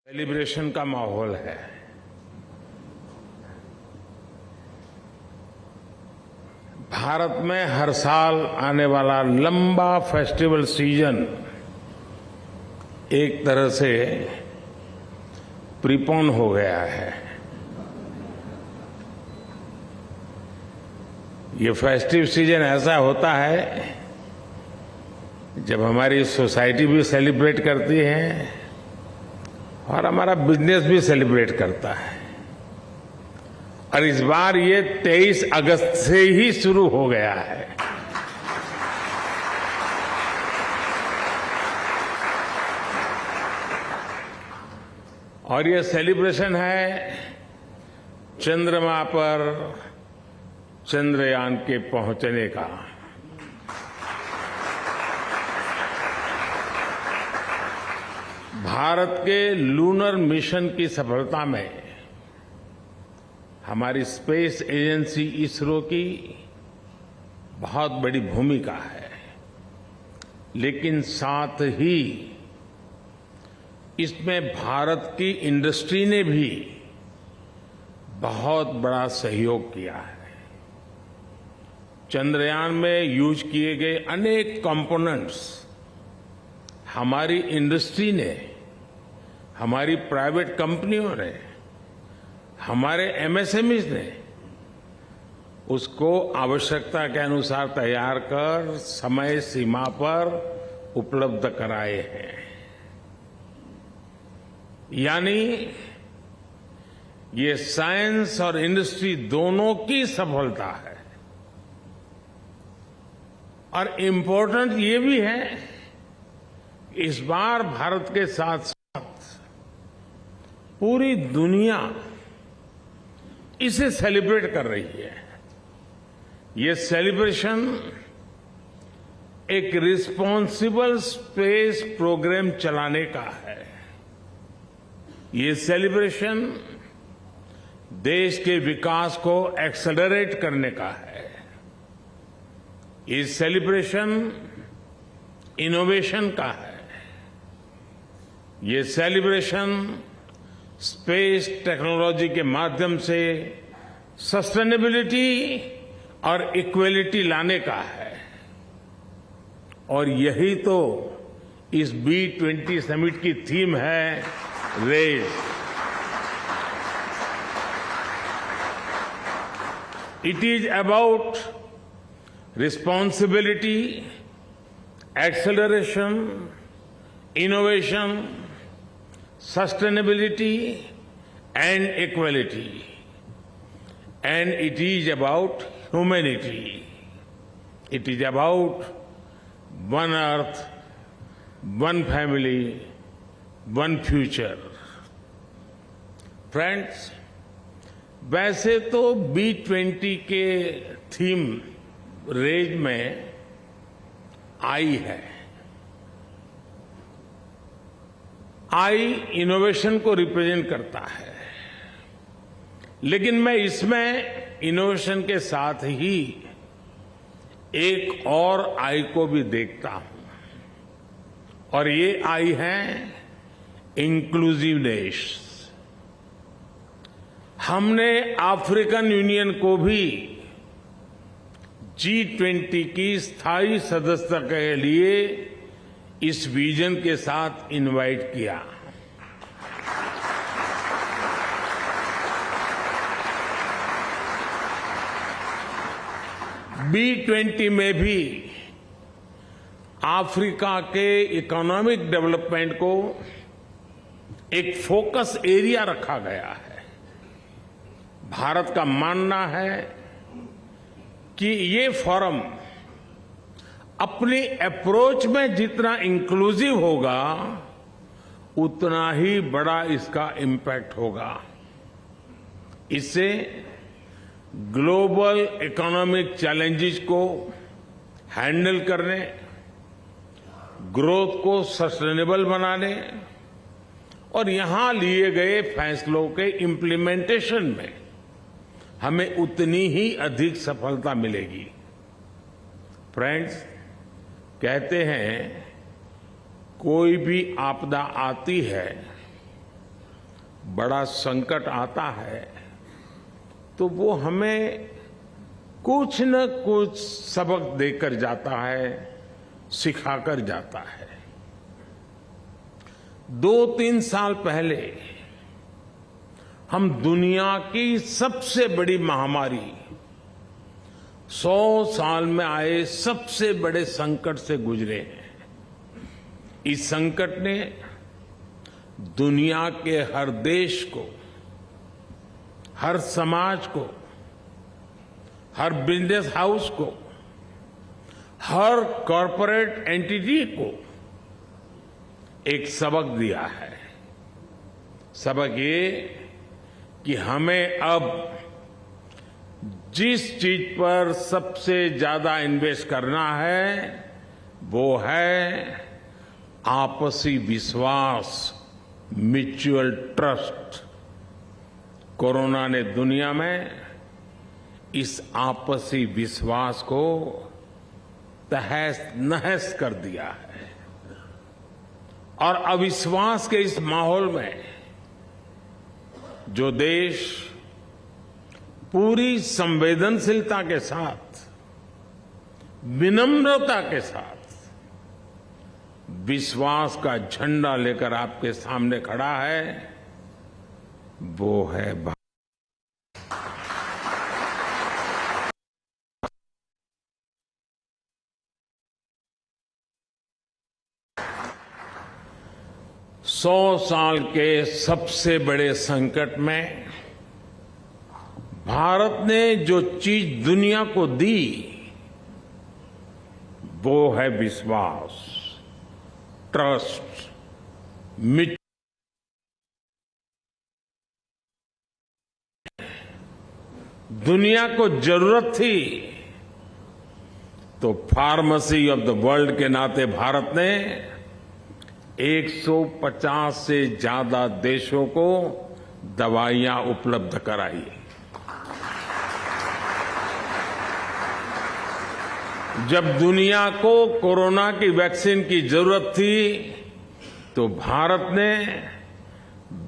Celebration का माहौल है। भारत में हर साल आने वाला लंबा फेस्टिवल सीजन एक तरह से प्रीपोन हो गया है। ये फेस्टिव सीजन ऐसा होता है जब हमारी सोसाइटी भी सेलिब्रेट करती है और हमारा बिजनेस भी सेलिब्रेट करता है। और इस बार ये 23 अगस्त से ही शुरू हो गया है। और ये सेलिब्रेशन है चंद्रमा पर चंद्रयान के पहुंचने का। भारत के लूनर मिशन की सफलता में हमारी स्पेस एजेंसी इसरो की बहुत बड़ी भूमिका है, लेकिन साथ ही इसमें भारत की इंडस्ट्री ने भी बहुत बड़ा सहयोग किया है। चंद्रयान में यूज किए गए अनेक कंपोनेंट्स हमारी इंडस्ट्री ने, हमारी प्राइवेट कंपनियों ने, हमारे एमएसएमईज ने उसको आवश्यकता के अनुसार तैयार कर समय सीमा पर उपलब्ध कराए हैं। यानी ये साइंस और इंडस्ट्री दोनों की सफलता है। और इम्पोर्टेंट ये भी है, इस बार भारत के साथ साथ पूरी दुनिया इसे सेलिब्रेट कर रही है। ये सेलिब्रेशन एक रिस्पॉन्सिबल स्पेस प्रोग्राम चलाने का है। ये सेलिब्रेशन देश के विकास को एक्सेलरेट करने का है। ये सेलिब्रेशन इनोवेशन का है। ये सेलिब्रेशन स्पेस टेक्नोलॉजी के माध्यम से सस्टेनेबिलिटी और इक्वलिटी लाने का है। और यही तो इस B20 समिट की थीम है, raise. It is about responsibility, acceleration, innovation, sustainability and equality. And it is about humanity. It is about one earth, one family, one future. Friends, वैसे तो B20 के थीम रेज में आई है। आई innovation को represent करता है, लेकिन मैं इसमें इनोवेशन के साथ ही एक और आई को भी देखता हूं, और ये आई है इंक्लूसिवनेस। हमने अफ्रीकन यूनियन को भी G20 की स्थायी सदस्यता के लिए इस विजन के साथ इनवाइट किया। B20 में भी अफ्रीका के इकोनॉमिक डेवलपमेंट को एक फोकस एरिया रखा गया है। भारत का मानना है कि ये फोरम अपनी अप्रोच में जितना इंक्लूसिव होगा, उतना ही बड़ा इसका इम्पैक्ट होगा। इससे ग्लोबल इकोनॉमिक चैलेंजेस को हैंडल करने, ग्रोथ को सस्टेनेबल बनाने और यहां लिए गए फैसलों के इम्प्लीमेंटेशन में हमें उतनी ही अधिक सफलता मिलेगी। फ्रेंड्स, कहते हैं कोई भी आपदा आती है बड़ा संकट आता है तो वो हमें कुछ न कुछ सबक देकर जाता है, सिखाकर जाता है। 2-3 साल पहले हम दुनिया की सबसे बड़ी महामारी, 100 साल में आए सबसे बड़े संकट से गुजरे हैं। इस संकट ने दुनिया के हर देश को, हर समाज को, हर बिजनेस हाउस को, हर कॉरपोरेट एंटिटी को एक सबक दिया है। सबक ये कि हमें अब जिस चीज पर सबसे ज्यादा इन्वेस्ट करना है वो है आपसी विश्वास, म्यूचुअल ट्रस्ट। कोरोना ने दुनिया में इस आपसी विश्वास को तहस नहस कर दिया है और अविश्वास के इस माहौल में जो देश पूरी संवेदनशीलता के साथ, विनम्रता के साथ विश्वास का झंडा लेकर आपके सामने खड़ा है, वो है भारत। 100 साल के सबसे बड़े संकट में भारत ने जो चीज दुनिया को दी वो है विश्वास, ट्रस्ट, दुनिया को जरूरत थी तो फार्मेसी ऑफ द वर्ल्ड के नाते भारत ने 150 से ज्यादा देशों को दवाइयां उपलब्ध कराई। जब दुनिया को कोरोना की वैक्सीन की जरूरत थी तो भारत ने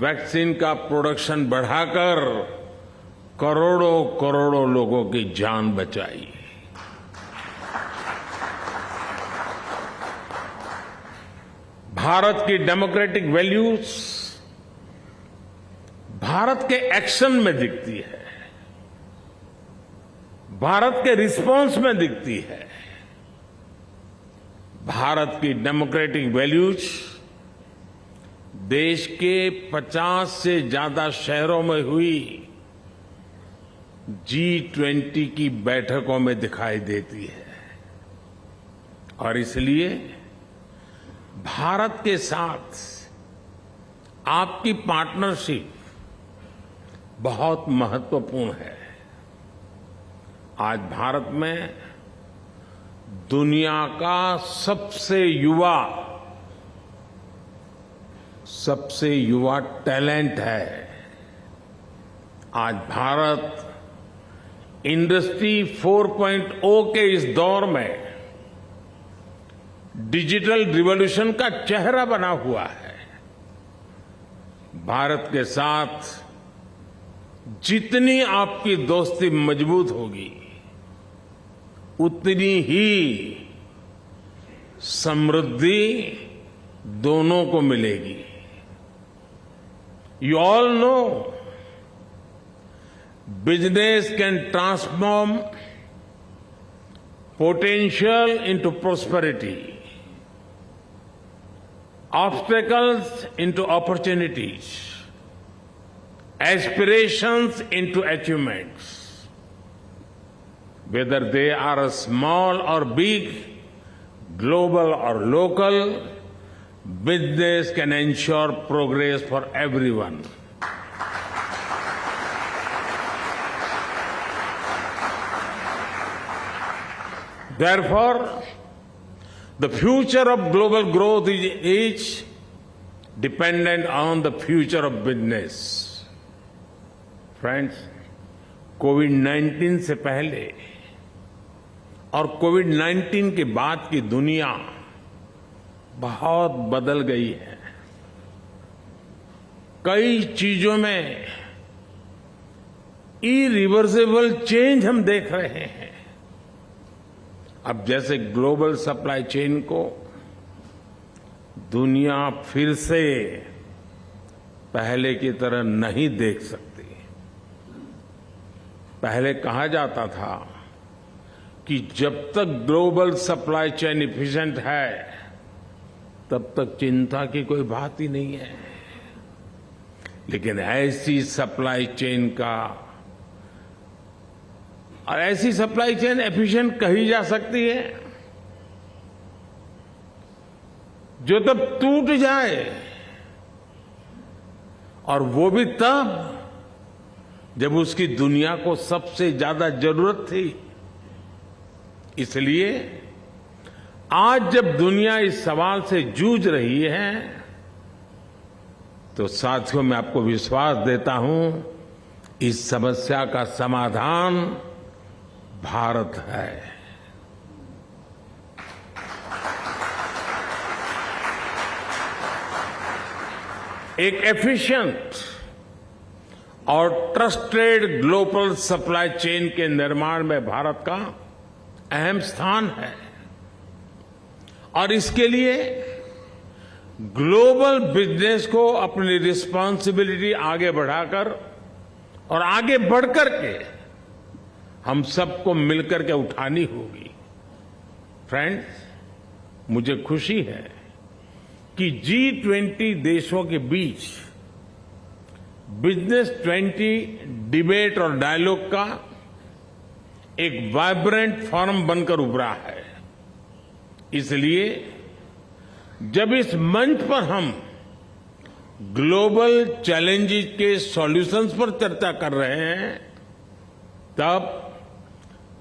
वैक्सीन का प्रोडक्शन बढ़ाकर करोड़ों करोड़ों लोगों की जान बचाई। भारत की डेमोक्रेटिक वैल्यूज भारत के एक्शन में दिखती है, भारत के रिस्पांस में दिखती है। भारत की डेमोक्रेटिक वैल्यूज देश के 50 से ज्यादा शहरों में हुई G20 की बैठकों में दिखाई देती है और इसलिए भारत के साथ आपकी पार्टनरशिप बहुत महत्वपूर्ण है। आज भारत में दुनिया का सबसे युवा टैलेंट है। आज भारत इंडस्ट्री 4.0 के इस दौर में डिजिटल रिवॉल्यूशन का चेहरा बना हुआ है। भारत के साथ जितनी आपकी दोस्ती मजबूत होगी उतनी ही समृद्धि दोनों को मिलेगी। You all know business can transform potential into prosperity, obstacles into opportunities, aspirations into achievements. Whether they are small or big, global or local, business can ensure progress for everyone. Therefore, the future of global growth is dependent on the future of business. Friends, कोविड-19 से पहले और कोविड-19 के बाद की दुनिया बहुत बदल गई है। कई चीजों में इरिवर्सिबल चेंज हम देख रहे हैं। अब जैसे ग्लोबल सप्लाई चेन को दुनिया फिर से पहले की तरह नहीं देख सकती। पहले कहा जाता था कि जब तक ग्लोबल सप्लाई चेन इफिशिएंट है तब तक चिंता की कोई बात ही नहीं है। लेकिन ऐसी सप्लाई चेन का और ऐसी सप्लाई चेन एफिशिएंट कही जा सकती है जो तब टूट जाए, और वो भी तब जब उसकी दुनिया को सबसे ज्यादा जरूरत थी। इसलिए आज जब दुनिया इस सवाल से जूझ रही है तो साथियों, मैं आपको विश्वास देता हूं, इस समस्या का समाधान भारत है। एक एफिशिएंट और ट्रस्टेड ग्लोबल सप्लाई चेन के निर्माण में भारत का अहम स्थान है, और इसके लिए ग्लोबल बिजनेस को अपनी रिस्पांसिबिलिटी आगे बढ़ाकर और आगे बढ़कर के हम सबको मिलकर के उठानी होगी। फ्रेंड्स, मुझे खुशी है कि G20 देशों के बीच बिजनेस 20 डिबेट और डायलॉग का एक वाइब्रेंट फोरम बनकर उभरा है। इसलिए जब इस मंच पर हम ग्लोबल चैलेंजेस के सॉल्यूशंस पर चर्चा कर रहे हैं, तब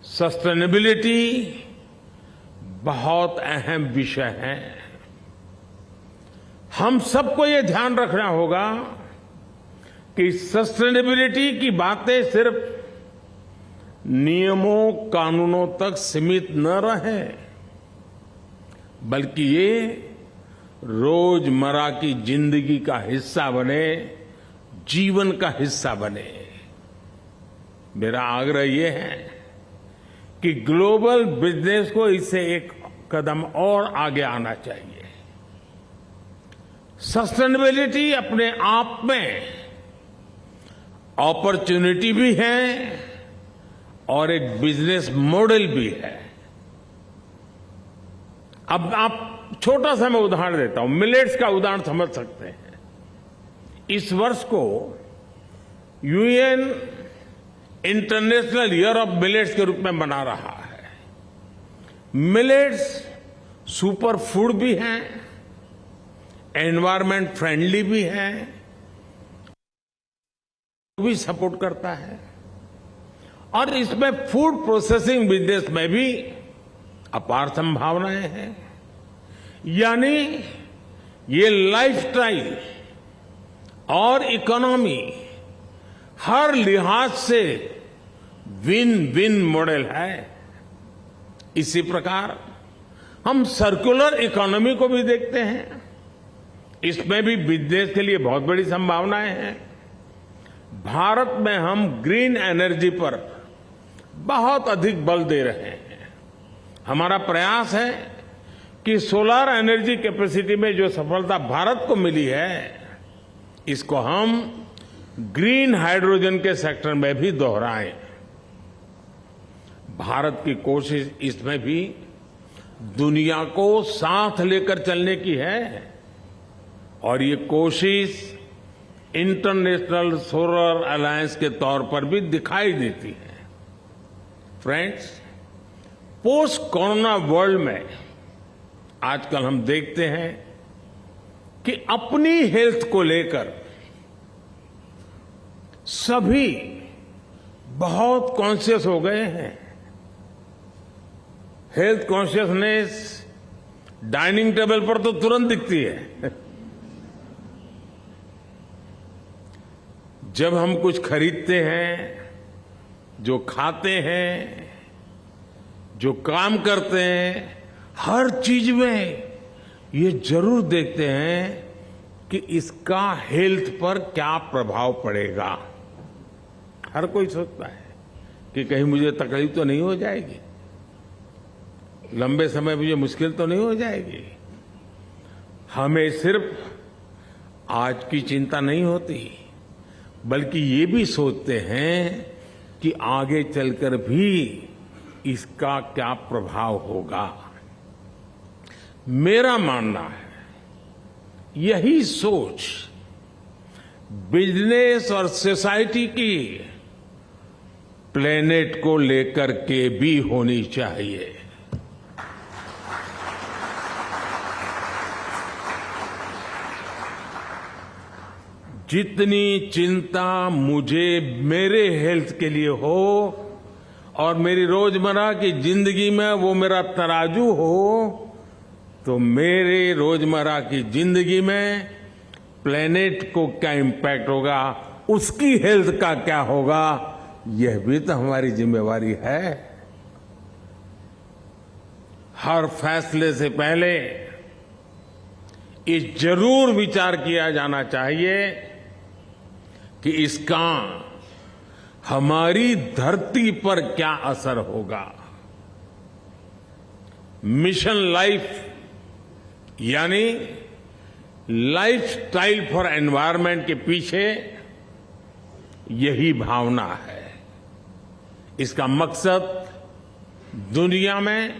सस्टेनेबिलिटी बहुत अहम विषय है। हम सबको ये ध्यान रखना होगा कि सस्टेनेबिलिटी की बातें सिर्फ नियमों कानूनों तक सीमित न रहे, बल्कि ये रोजमर्रा की जिंदगी का हिस्सा बने, जीवन का हिस्सा बने। मेरा आग्रह ये है कि ग्लोबल बिजनेस को इससे एक कदम और आगे आना चाहिए। सस्टेनेबिलिटी अपने आप में अपॉर्चुनिटी भी है और एक बिजनेस मॉडल भी है। अब आप छोटा सा मैं उदाहरण देता हूं, मिलेट्स का उदाहरण समझ सकते हैं। इस वर्ष को UN international year of millets के रूप में मना रहा है। मिलेट्स सुपर फूड भी हैं, एनवायरमेंट फ्रेंडली भी है, भी सपोर्ट करता है, और इसमें फूड प्रोसेसिंग बिजनेस में भी अपार संभावनाएं हैं। यानी ये लाइफस्टाइल और इकोनॉमी हर लिहाज से विन विन मॉडल है। इसी प्रकार हम सर्कुलर इकोनॉमी को भी देखते हैं, इसमें भी बिजनेस के लिए बहुत बड़ी संभावनाएं हैं। भारत में हम ग्रीन एनर्जी पर बहुत अधिक बल दे रहे हैं। हमारा प्रयास है कि सोलर एनर्जी कैपेसिटी में जो सफलता भारत को मिली है, इसको हम ग्रीन हाइड्रोजन के सेक्टर में भी दोहराएं। भारत की कोशिश इसमें भी दुनिया को साथ लेकर चलने की है, और ये कोशिश इंटरनेशनल सोलर अलायंस के तौर पर भी दिखाई देती है। फ्रेंड्स, पोस्ट कोरोना वर्ल्ड में आजकल हम देखते हैं कि अपनी हेल्थ को लेकर सभी बहुत कॉन्शियस हो गए हैं। हेल्थ कॉन्शियसनेस डाइनिंग टेबल पर तो तुरंत दिखती है। जब हम कुछ खरीदते हैं, जो खाते हैं, जो काम करते हैं, हर चीज में ये जरूर देखते हैं कि इसका हेल्थ पर क्या प्रभाव पड़ेगा। हर कोई सोचता है कि कहीं मुझे तकलीफ तो नहीं हो जाएगी, लंबे समय मुझे मुश्किल तो नहीं हो जाएगी। हमें सिर्फ आज की चिंता नहीं होती, बल्कि ये भी सोचते हैं कि आगे चलकर भी इसका क्या प्रभाव होगा। मेरा मानना है यही सोच बिजनेस और सोसाइटी की प्लेनेट को लेकर के भी होनी चाहिए। जितनी चिंता मुझे मेरे हेल्थ के लिए हो और मेरी रोजमर्रा की जिंदगी में वो मेरा तराजू हो, तो मेरे रोजमर्रा की जिंदगी में प्लेनेट को क्या इम्पैक्ट होगा, उसकी हेल्थ का क्या होगा, यह भी तो हमारी जिम्मेवारी है। हर फैसले से पहले ये जरूर विचार किया जाना चाहिए कि इसका हमारी धरती पर क्या असर होगा। मिशन लाइफ यानी लाइफस्टाइल फॉर एनवायरनमेंट के पीछे यही भावना है। इसका मकसद दुनिया में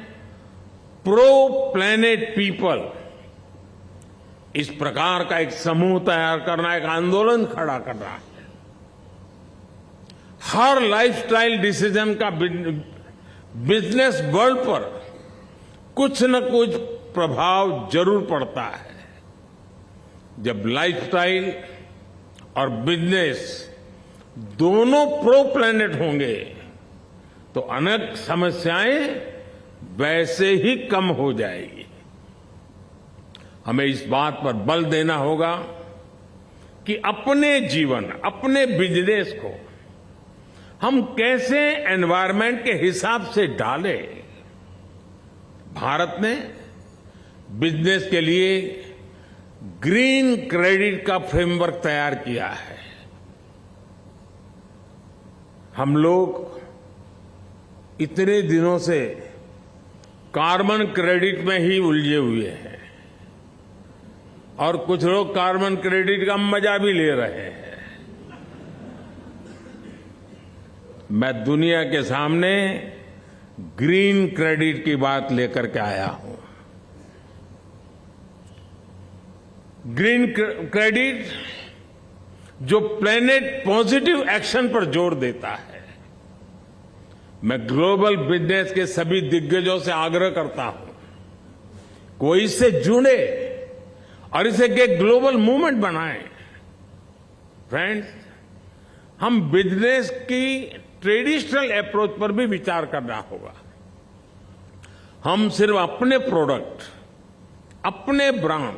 प्रो प्लेनेट पीपल, इस प्रकार का एक समूह तैयार करना, एक आंदोलन खड़ा करना है। हर लाइफस्टाइल डिसीजन का बिजनेस वर्ल्ड पर कुछ न कुछ प्रभाव जरूर पड़ता है। जब लाइफस्टाइल और बिजनेस दोनों प्रो प्लेनेट होंगे तो अनेक समस्याएं वैसे ही कम हो जाएगी। हमें इस बात पर बल देना होगा कि अपने जीवन, अपने बिजनेस को हम कैसे एनवायरनमेंट के हिसाब से डालें। भारत ने बिजनेस के लिए ग्रीन क्रेडिट का फ्रेमवर्क तैयार किया है। हम लोग इतने दिनों से कार्बन क्रेडिट में ही उलझे हुए हैं और कुछ लोग कार्बन क्रेडिट का मजा भी ले रहे हैं। मैं दुनिया के सामने ग्रीन क्रेडिट की बात लेकर के आया हूं। ग्रीन क्रेडिट जो प्लेनेट पॉजिटिव एक्शन पर जोर देता है। मैं ग्लोबल बिजनेस के सभी दिग्गजों से आग्रह करता हूं, कोई इससे जुड़े और इसे एक ग्लोबल मूवमेंट बनाएं। फ्रेंड्स, हम बिजनेस की ट्रेडिशनल अप्रोच पर भी विचार करना होगा। हम सिर्फ अपने प्रोडक्ट, अपने ब्रांड,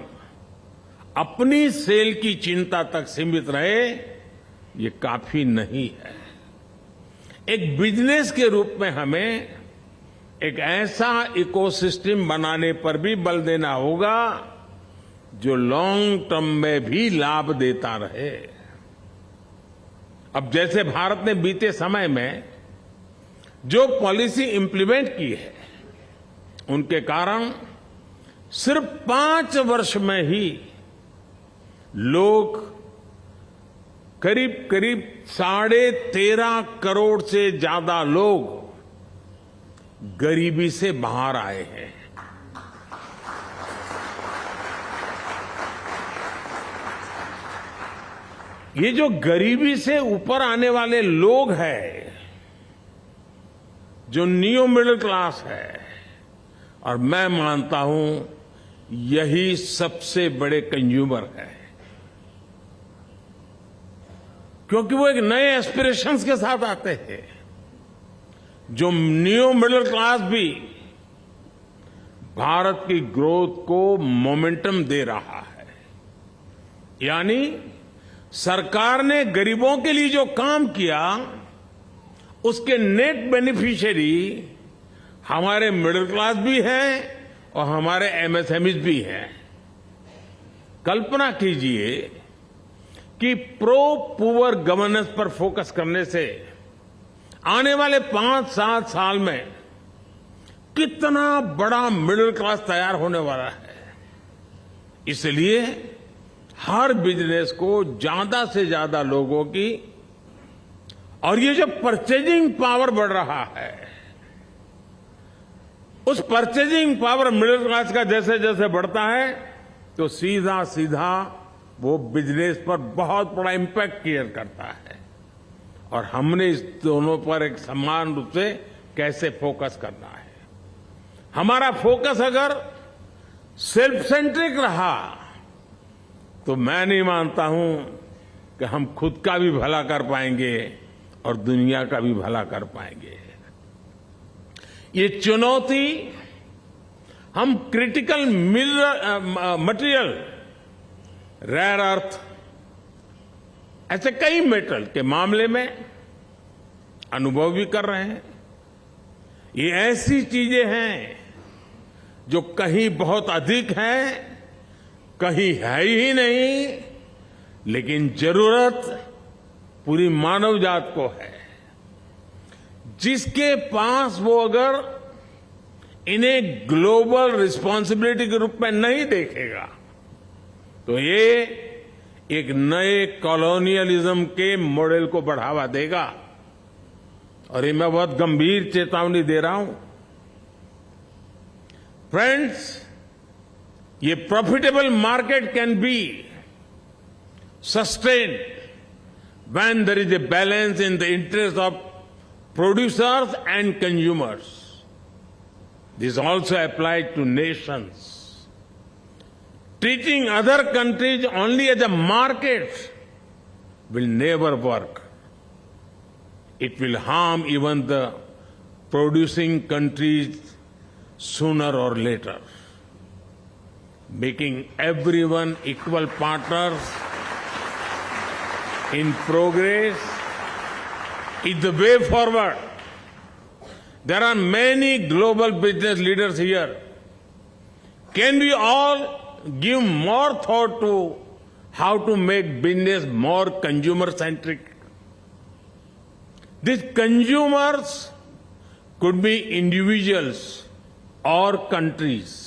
अपनी सेल की चिंता तक सीमित रहे, ये काफी नहीं है। एक बिजनेस के रूप में हमें एक ऐसा इकोसिस्टम बनाने पर भी बल देना होगा जो लॉन्ग टर्म में भी लाभ देता रहे। अब जैसे भारत ने बीते समय में जो पॉलिसी इंप्लीमेंट की है, उनके कारण सिर्फ 5 वर्ष में ही लोग करीब करीब 13.5 करोड़ से ज्यादा लोग गरीबी से बाहर आए हैं। ये जो गरीबी से ऊपर आने वाले लोग हैं, जो न्यू मिडिल क्लास है, और मैं मानता हूं यही सबसे बड़े कंज्यूमर है, क्योंकि वो एक नए एस्पिरेशंस के साथ आते हैं। जो न्यू मिडिल क्लास भी भारत की ग्रोथ को मोमेंटम दे रहा है। यानी सरकार ने गरीबों के लिए जो काम किया, उसके नेट बेनिफिशियरी हमारे मिडिल क्लास भी हैं और हमारे एमएसएमईज भी हैं। कल्पना कीजिए कि प्रो पुअर गवर्नेंस पर फोकस करने से आने वाले 5-7 साल में कितना बड़ा मिडिल क्लास तैयार होने वाला है। इसलिए हर बिजनेस को ज्यादा से ज्यादा लोगों की, और ये जो परचेजिंग पावर बढ़ रहा है, उस परचेजिंग पावर मिडिल क्लास का जैसे जैसे बढ़ता है तो सीधा सीधा वो बिजनेस पर बहुत बड़ा इंपैक्ट क्रिएट करता है। और हमने इस दोनों पर एक समान रूप से कैसे फोकस करना है। हमारा फोकस अगर सेल्फ सेंट्रिक रहा तो मैं नहीं मानता हूं कि हम खुद का भी भला कर पाएंगे और दुनिया का भी भला कर पाएंगे। ये चुनौती हम क्रिटिकल मटेरियल, रेयर अर्थ, ऐसे कई मेटल के मामले में अनुभव भी कर रहे हैं। ये ऐसी चीजें हैं जो कहीं बहुत अधिक हैं, कहीं है ही नहीं, लेकिन जरूरत पूरी मानव जात को है। जिसके पास वो अगर इन्हें ग्लोबल रिस्पांसिबिलिटी के रूप में नहीं देखेगा तो ये एक नए कॉलोनियलिज्म के मॉडल को बढ़ावा देगा। और ये मैं बहुत गंभीर चेतावनी दे रहा हूं। फ्रेंड्स, ये profitable market can be sustained when there is a balance in the interest of producers and consumers. This also applies to nations. Treating other countries only as a market will never work. It will harm even the producing countries sooner or later. Making everyone equal partners in progress is the way forward. There are many global business leaders here. Can we all give more thought to how to make business more consumer-centric? These consumers could be individuals or countries.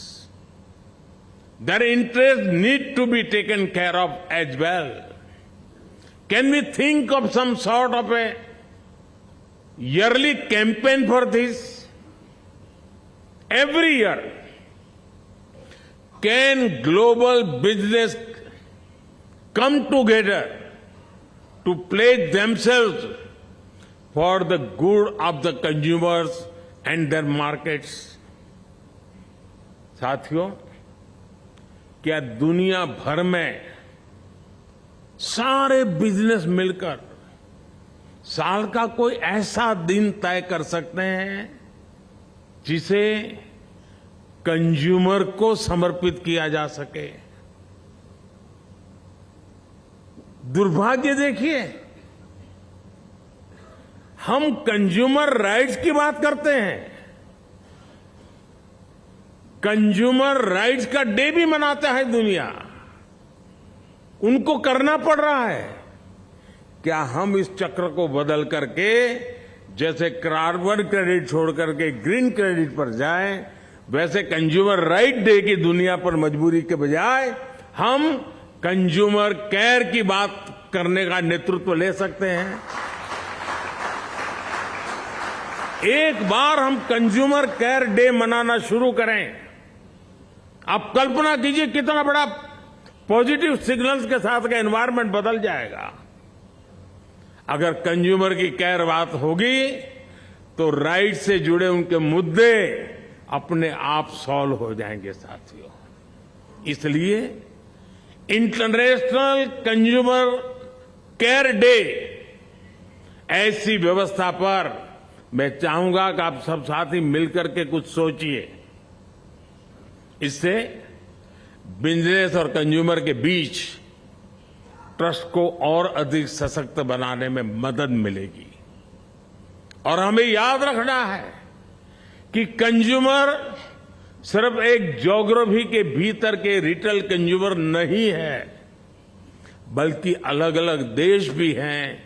Their interests need to be taken care of as well. Can we think of some sort of a yearly campaign for this? Every year, can global business come together to pledge themselves for the good of the consumers and their markets? साथियों, क्या दुनिया भर में सारे business मिलकर साल का कोई ऐसा दिन तय कर सकते हैं जिसे कंज्यूमर को समर्पित किया जा सके? दुर्भाग्य देखिए, हम कंज्यूमर राइट्स की बात करते हैं, कंज्यूमर राइट्स का डे भी मनाता है दुनिया, उनको करना पड़ रहा है। क्या हम इस चक्र को बदल करके जैसे कार्बन क्रेडिट छोड़ करके ग्रीन क्रेडिट पर जाएं, वैसे कंज्यूमर राइट डे की दुनिया पर मजबूरी के बजाय हम कंज्यूमर केयर की बात करने का नेतृत्व ले सकते हैं? एक बार हम कंज्यूमर केयर डे मनाना शुरू करें, आप कल्पना कीजिए कितना बड़ा पॉजिटिव सिग्नल्स के साथ का एनवायरनमेंट बदल जाएगा। अगर कंज्यूमर की केयर बात होगी तो राइट से जुड़े उनके मुद्दे अपने आप सॉल्व हो जाएंगे साथियों। इसलिए इंटरनेशनल कंज्यूमर केयर डे ऐसी व्यवस्था पर मैं चाहूंगा कि आप सब साथी मिलकर के कुछ सोचिए। इससे बिजनेस और कंज्यूमर के बीच ट्रस्ट को और अधिक सशक्त बनाने में मदद मिलेगी। और हमें याद रखना है कि कंज्यूमर सिर्फ एक ज्योग्राफी के भीतर के रिटेल कंज्यूमर नहीं है, बल्कि अलग अलग देश भी हैं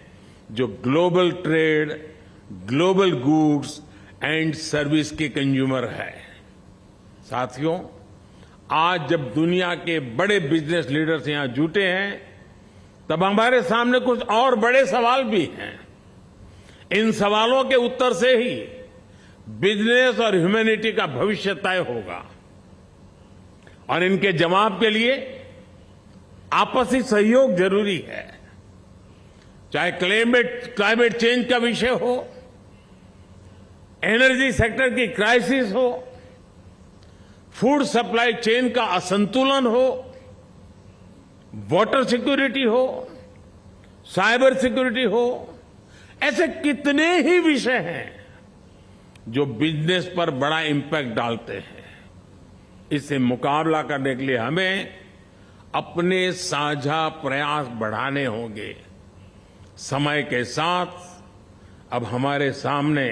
जो global trade, global goods and service के कंज्यूमर है। साथियों, आज जब दुनिया के बड़े बिजनेस लीडर्स यहां जुटे हैं, तब हमारे सामने कुछ और बड़े सवाल भी हैं। इन सवालों के उत्तर से ही बिजनेस और ह्यूमैनिटी का भविष्य तय होगा और इनके जवाब के लिए आपसी सहयोग जरूरी है। चाहे क्लाइमेट चेंज का विषय हो, एनर्जी सेक्टर की क्राइसिस हो, फूड सप्लाई चेन का असंतुलन हो, वाटर सिक्योरिटी हो, साइबर सिक्योरिटी हो, ऐसे कितने ही विषय हैं जो बिजनेस पर बड़ा इंपैक्ट डालते हैं। इससे मुकाबला करने के लिए हमें अपने साझा प्रयास बढ़ाने होंगे। समय के साथ अब हमारे सामने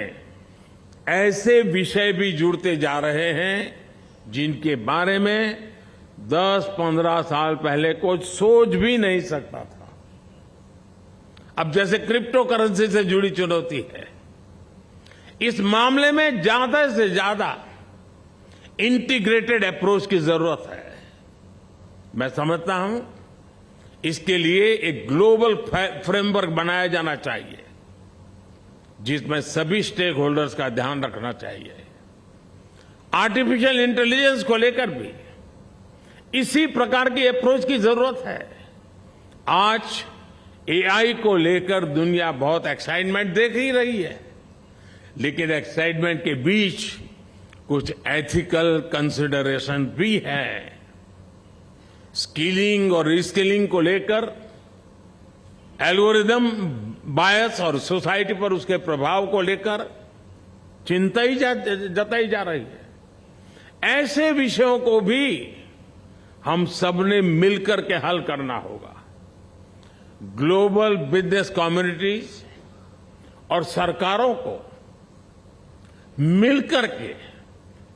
ऐसे विषय भी जुड़ते जा रहे हैं जिनके बारे में 10-15 साल पहले कोई सोच भी नहीं सकता था। अब जैसे क्रिप्टो करेंसी से जुड़ी चुनौती है, इस मामले में ज्यादा से ज्यादा इंटीग्रेटेड अप्रोच की जरूरत है। मैं समझता हूं इसके लिए एक ग्लोबल फ्रेमवर्क बनाया जाना चाहिए जिसमें सभी स्टेक होल्डर्स का ध्यान रखना चाहिए। आर्टिफिशियल इंटेलिजेंस को लेकर भी इसी प्रकार की अप्रोच की जरूरत है। आज एआई को लेकर दुनिया बहुत एक्साइटमेंट देख ही रही है, लेकिन एक्साइटमेंट के बीच कुछ एथिकल कंसिडरेशन भी है। स्किलिंग और रीस्किलिंग को लेकर एल्गोरिदम बायस और सोसाइटी पर उसके प्रभाव को लेकर चिंता ही जताई जा रही है। ऐसे विषयों को भी हम सबने मिलकर के हल करना होगा। ग्लोबल बिजनेस कम्युनिटीज और सरकारों को मिलकर के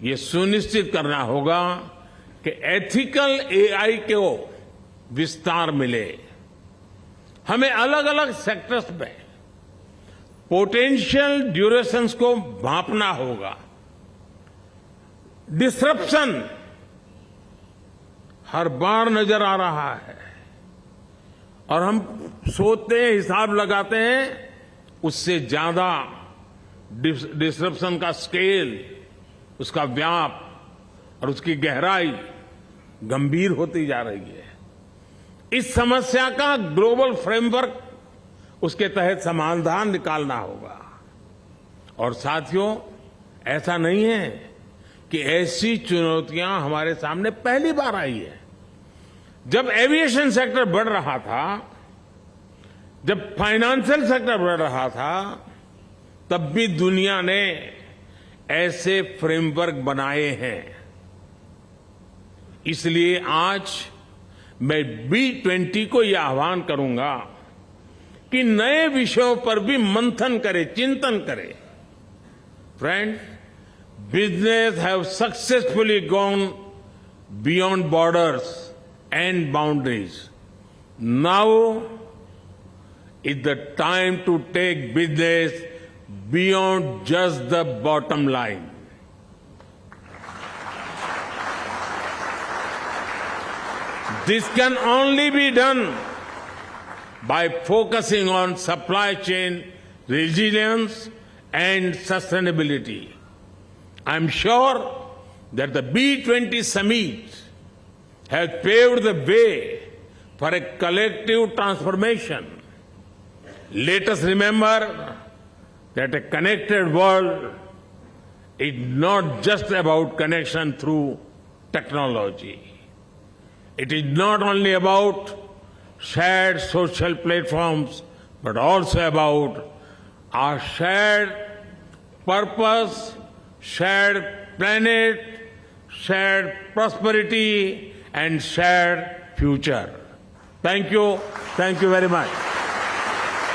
ये सुनिश्चित करना होगा कि एथिकल एआई को विस्तार मिले। हमें अलग अलग सेक्टर्स में पोटेंशियल ड्यूरेशंस को भांपना होगा। डिसरप्शन हर बार नजर आ रहा है और हम सोचते हैं, हिसाब लगाते हैं, उससे ज्यादा डिसरप्शन का स्केल, उसका व्याप और उसकी गहराई गंभीर होती जा रही है। इस समस्या का ग्लोबल फ्रेमवर्क, उसके तहत समाधान निकालना होगा। और साथियों, ऐसा नहीं है कि ऐसी चुनौतियां हमारे सामने पहली बार आई है। जब एविएशन सेक्टर बढ़ रहा था, जब फाइनेंशियल सेक्टर बढ़ रहा था, तब भी दुनिया ने ऐसे फ्रेमवर्क बनाए हैं। इसलिए आज मैं B20 को यह आह्वान करूंगा कि नए विषयों पर भी मंथन करे, चिंतन करे। Friends, business have successfully gone beyond borders and boundaries. Now is the time to take business beyond just the bottom line. This can only be done by focusing on supply chain resilience and sustainability. I'm sure that the B20 summit has paved the way for a collective transformation. Let us remember that a connected world is not just about connection through technology. It is not only about shared social platforms, but also about our shared purpose, shared planet, shared prosperity, and shared future. Thank you. Thank you very much.